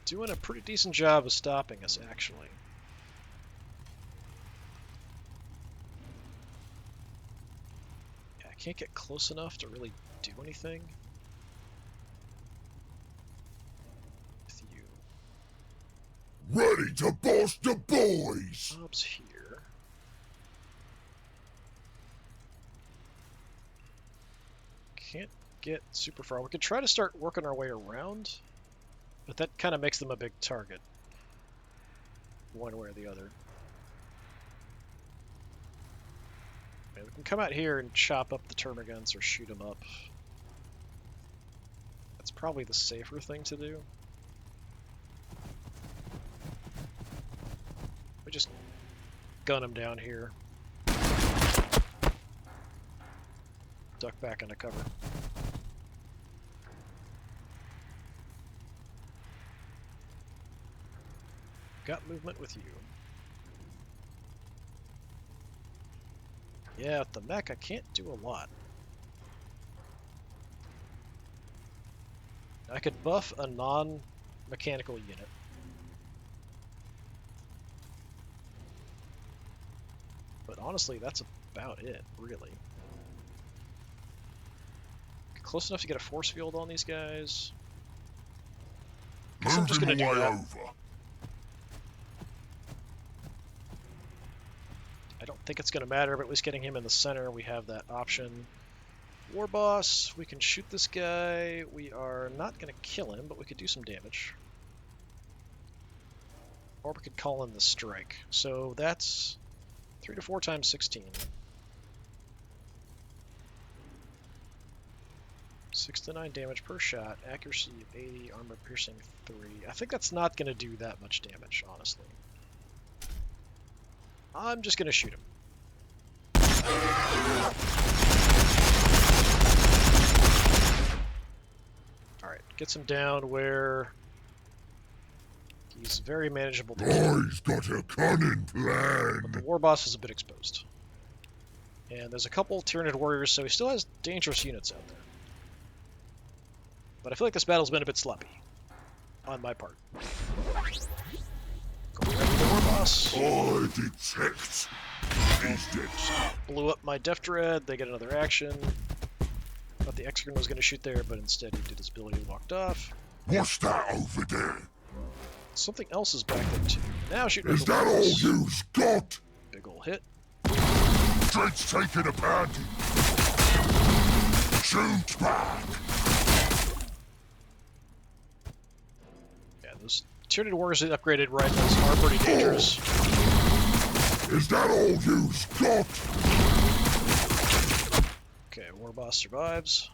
doing a pretty decent job of stopping us, actually. Yeah, I can't get close enough to really do anything with you. Ready to boss the boys. Bob's here. Can't get super far. We could try to start working our way around, but that kind of makes them a big target, one way or the other. Okay, we can come out here and chop up the Termagants or shoot them up. That's probably the safer thing to do. We just gun them down here. Duck back into cover. Got movement with you. Yeah, with the mech I can't do a lot. I could buff a non-mechanical unit. But honestly, that's about it, really. Close enough to get a force field on these guys. Guess I'm just gonna do that. Over. I don't think it's gonna matter, but at least getting him in the center, we have that option. War boss, we can shoot this guy. We are not gonna kill him, but we could do some damage. Or we could call in the strike. So that's 3 to 4 times 16. 6 to 9 damage per shot, accuracy of 80, armor piercing 3. I think that's not going to do that much damage, honestly. I'm just going to shoot him. Alright, Gets him down where he's very manageable to Oh, kill. he's got a cunning But the plan. war boss is a bit exposed. And there's a couple Tyranid warriors, so he still has dangerous units out there. But I feel like this battle's been a bit sloppy. On my part. Going after the war boss. I detect. He's dead. Blew up my Def Dread, they get another action. Thought the Execran was going to shoot there, but instead he did his ability and walked off. What's that over there? Something else is back there too. Now shooting at Is the that all walls. you've got? Big ol' hit. Dread's taking a bounty. Shoot back. Yeah, those Tyranid warriors that upgraded rifles are pretty dangerous. Is that all you've got? Okay, war boss survives.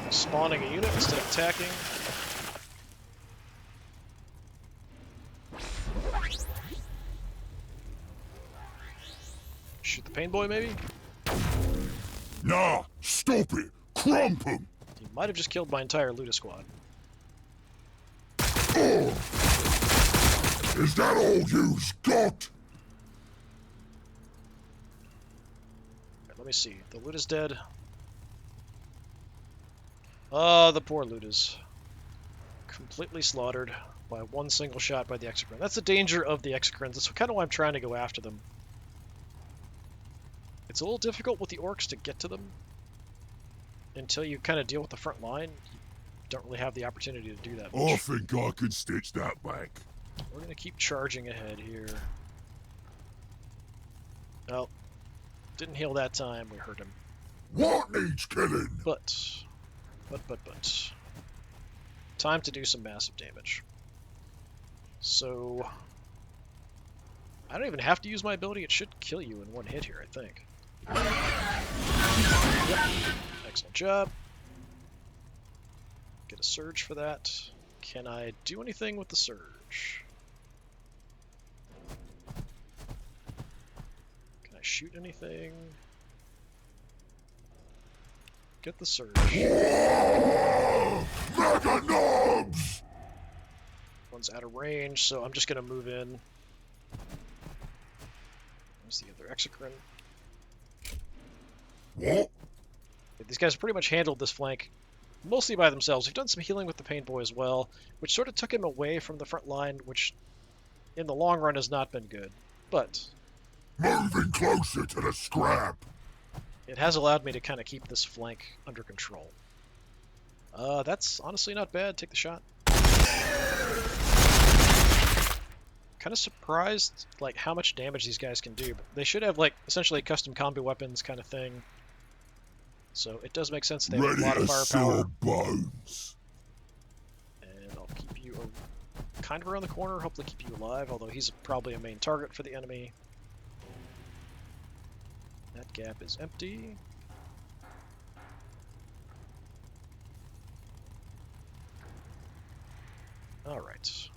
Spawning a unit instead of attacking. Shoot the pain boy, maybe? Nah, stop it. Crump him. He might have just killed my entire Luda squad. Oh. Is that all you've got? Right, let me see. The Luda's dead. Oh, the poor Ludas. Completely slaughtered by one single shot by the Execran. That's the danger of the Execrans. That's kind of why I'm trying to go after them. It's a little difficult with the Orks to get to them. Until you kind of deal with the front line, you don't really have the opportunity to do that much. I think I can stitch that back. We're going to keep charging ahead here. Oh, didn't heal that time. We hurt him. What needs killing? But. Time to do some massive damage. So. I don't even have to use my ability. It should kill you in one hit here, I think. Yep. Excellent job. Get a surge for that. Can I do anything with the surge? Can I shoot anything? Get the surge. Mega knobs! One's out of range, so I'm just going to move in. There's the other Execran. What? These guys pretty much handled this flank mostly by themselves. We've done some healing with the Pain Boy as well, which sort of took him away from the front line, which in the long run has not been good. But Moving closer to the scrap. it has allowed me to kind of keep this flank under control. That's honestly not bad. Take the shot. Kind of surprised like how much damage these guys can do. But they should have like essentially custom combi weapons kind of thing. So it does make sense they have Ready a lot of to firepower. saw bones. And I'll keep you kind of around the corner, hopefully keep you alive, although he's probably a main target for the enemy. That gap is empty. Alright.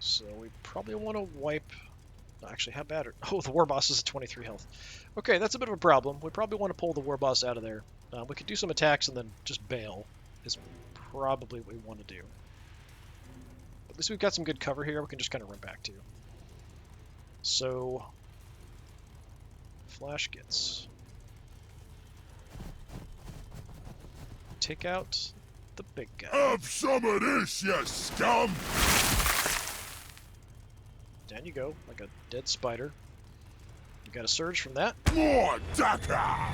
So we probably want to wipe... Actually, how bad are... Oh, the war boss is at 23 health. Okay, that's a bit of a problem. We probably want to pull the war boss out of there. We could do some attacks and then just bail, is probably what we want to do. At least we've got some good cover here we can just kind of run back to. So... Flash gets... Take out the big guy. Have some of this, you scum! Down you go, like a dead spider. You got a surge from that. More Daka!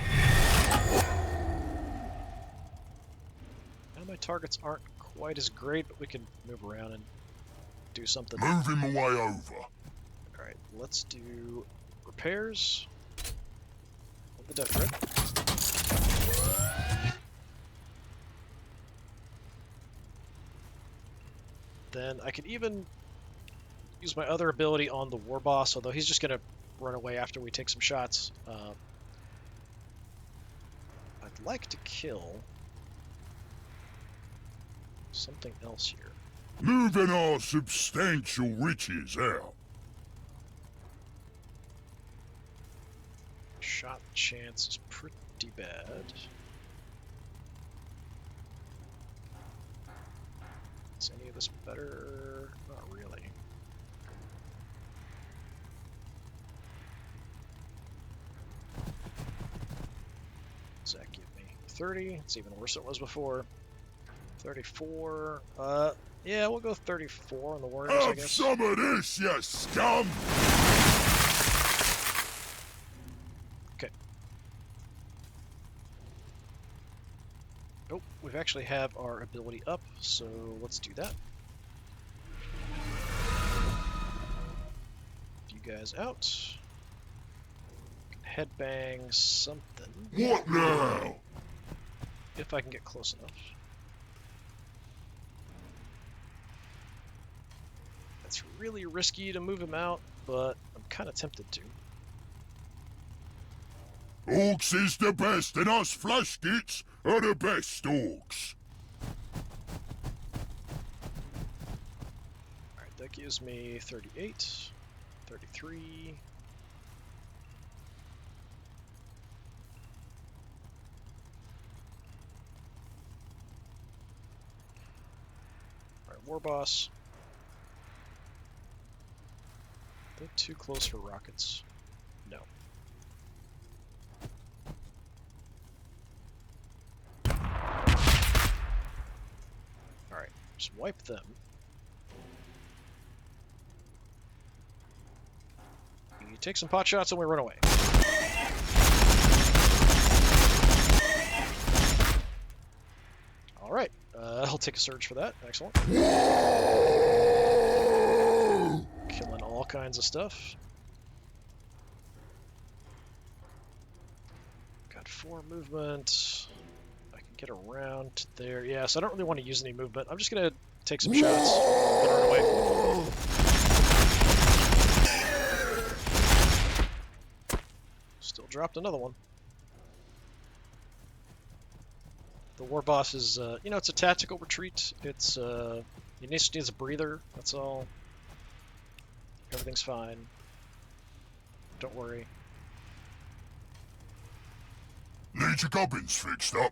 Now my targets aren't quite as great, but we can move around and do something. Move him away over. Alright, let's do repairs of the death threat. Then I could even use my other ability on the war boss, although he's just going to run away after we take some shots. I'd like to kill something else here. Moving our substantial riches out. chance is pretty bad. Is any of this better? Not really. Does that give me 30? It's even worse than it was before. 34. Yeah, we'll go 34 on the Warriors, I Have guess. some of this, you scum! Okay. Oh, we actually have our ability up, so let's do that. You guys out. Headbang something. What now? If I can get close enough. It's really risky to move him out, but I'm kind of tempted to. Orks is the best, and us flashgits are the best orks. Alright, that gives me 38, 33. Alright, War Boss. Are they too close for rockets? No. Alright, just wipe them. You take some pot shots and we run away. Alright, I'll take a surge for that. Excellent. Killing all kinds of stuff. Got 4 movement. I can get around to there. Yeah, so I don't really want to use any movement. I'm just gonna take some shots and run away. Still dropped another one. The War Boss is, you know, it's a tactical retreat. It's, he just needs a breather, that's all. Everything's fine. Don't worry. Need your gubbins fixed up.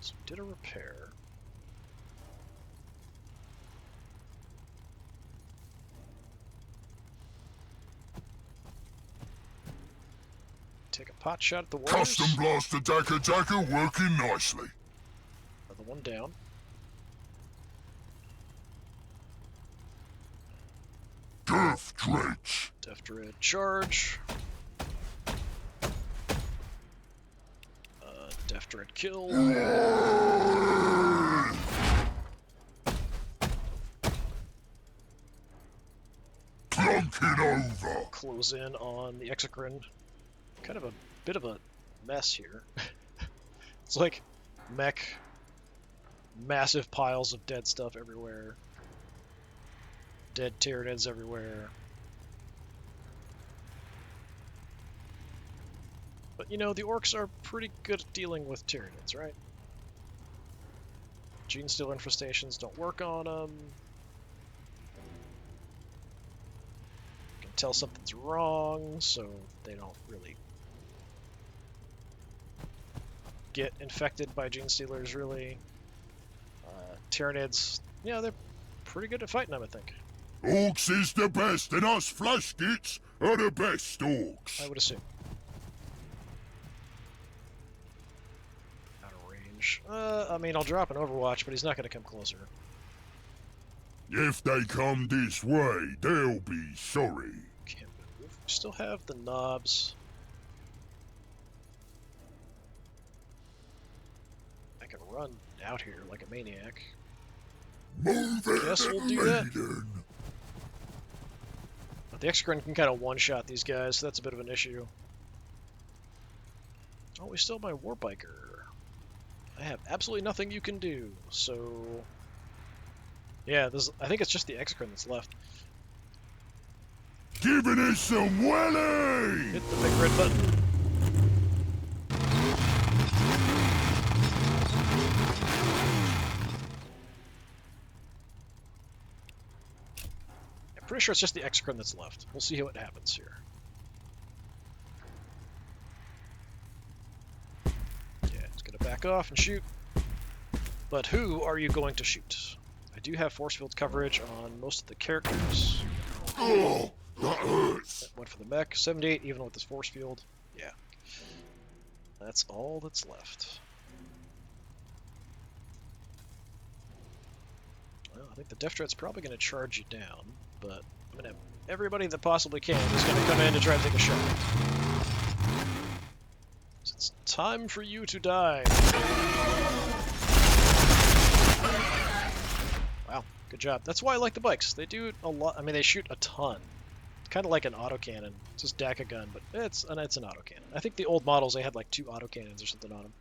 So we did a repair. Take a pot shot at the Warriors. Custom blast attacker working nicely. Another one down. Death Dredge. Death Dread charge. Death Dread kill. Plunking over. Close in on the Exocrine. Kind of a bit of a mess here. It's like mech, massive piles of dead stuff everywhere. Dead Tyranids everywhere. But you know, the Orks are pretty good at dealing with Tyranids, right? Gene Steel infestations don't work on them. You can tell something's wrong, so they don't really get infected by Gene Stealers, really. Tyranids, yeah, they're pretty good at fighting them, I think. Orks is the best, and us flashgits are the best orks. I would assume. Out of range. I mean, I'll drop an Overwatch, but he's not going to come closer. If they come this way, they'll be sorry. Can't move. We still have the knobs. I can run out here like a maniac. Move it, Guess we'll do that. maiden. But the Exocrine can kind of one-shot these guys, so that's a bit of an issue. Oh, we still have my Warbiker. I have absolutely nothing you can do, so... Yeah, I think it's just the Exocrine that's left. Giving it some welly! Hit the big red button. I'm pretty sure it's just the Exocrine that's left. We'll see what happens here. back off and shoot. But who are you going to shoot? I do have force field coverage on most of the characters. Oh, that hurts. Went for the mech. 78 even with this force field. Yeah. That's all that's left. Well, I think the Death Dread's probably going to charge you down, but I'm going to have everybody that possibly can is going to come in to try to take a shot. It's time for you to die. Wow, good job. That's why I like the bikes. They do a lot. I mean, they shoot a ton. Kind of like an autocannon. It's just DACA gun, but it's an autocannon. I think the old models, they had like 2 autocannons or something on them.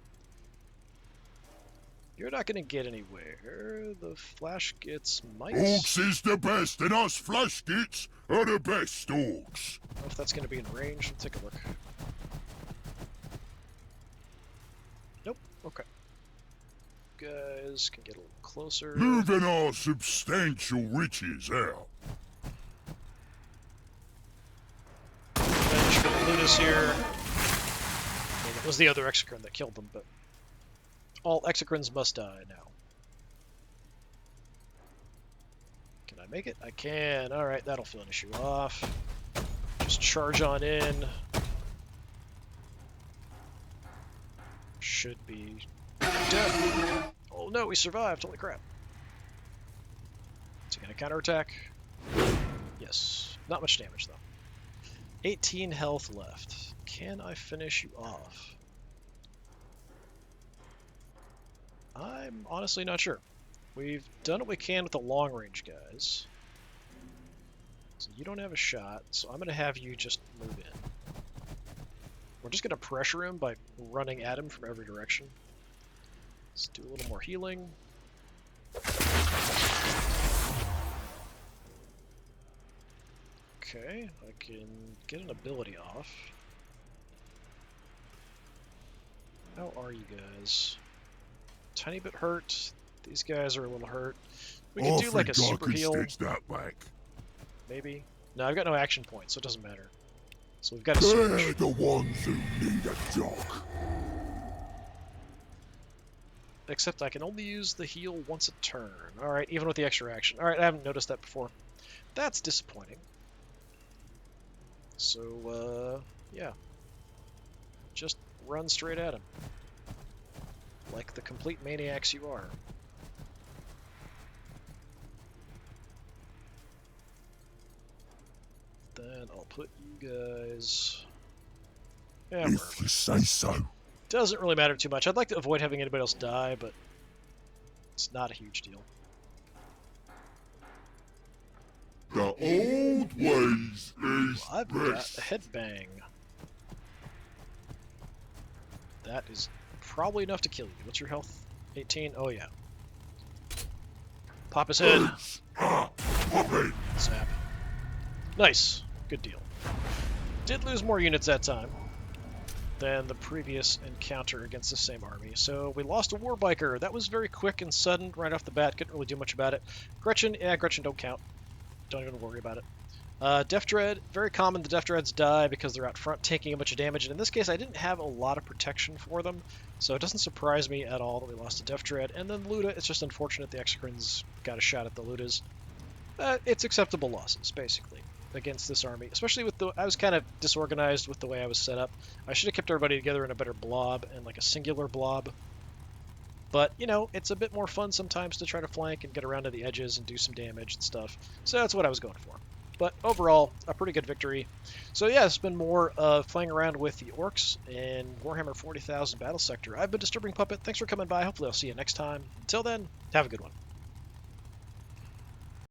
You're not going to get anywhere. The flash gets mice. Orks is the best, and us flash gits are the best orks. I don't know if that's going to be in range. Let's take a look. Nope. Okay. Guys can get a little closer. Moving our substantial riches out. Finish for the Lunas here. I mean, it was the other Exocrine that killed them, but all Exocrines must die now. Can I make it? I can. Alright, that'll finish you off. Just charge on in. Should be dead. Oh no, we survived. Holy crap. Is he going to counterattack? Yes. Not much damage, though. 18 health left. Can I finish you off? I'm honestly not sure. We've done what we can with the long-range guys. So you don't have a shot, so I'm going to have you just move in. We're just going to pressure him by running at him from every direction. Let's do a little more healing. Okay, I can get an ability off. How are you guys? Tiny bit hurt. These guys are a little hurt. We can do like a super heal. That back. Maybe. No, I've got no action points, so it doesn't matter. So we've got to switch. They're the ones who need a jock. Except I can only use the heal once a turn. Alright, even with the extra action. Alright, I haven't noticed that before. That's disappointing. So, yeah. Just run straight at him. Like the complete maniacs you are. Then I'll put you guys... Yeah, If you say so. Doesn't really matter too much. I'd like to avoid having anybody else die, but it's not a huge deal. The old ways is I've got best. a headbang. That is probably enough to kill you. What's your health? 18? Oh, yeah. Pop his head. Puppet. Zap. Nice. Good deal. Did lose more units that time than the previous encounter against the same army. So we lost a warbiker. That was very quick and sudden right off the bat. Couldn't really do much about it. Gretchen, yeah, Gretchen don't count. Don't even worry about it. Death Dread, very common. The Death Dreads die because they're out front taking a bunch of damage. And in this case, I didn't have a lot of protection for them. So it doesn't surprise me at all that we lost a Death Dread. And then Luda, it's just unfortunate the Exocrines got a shot at the Ludas. It's acceptable losses, basically, against this army. Especially with the... I was kind of disorganized with the way I was set up. I should have kept everybody together in a better blob and like a singular blob. But, you know, it's a bit more fun sometimes to try to flank and get around to the edges and do some damage and stuff. So that's what I was going for. But overall, a pretty good victory. So yeah, it's been more of playing around with the Orks in Warhammer 40,000 Battlesector. I've been Disturbing Puppet. Thanks for coming by. Hopefully I'll see you next time. Until then, have a good one.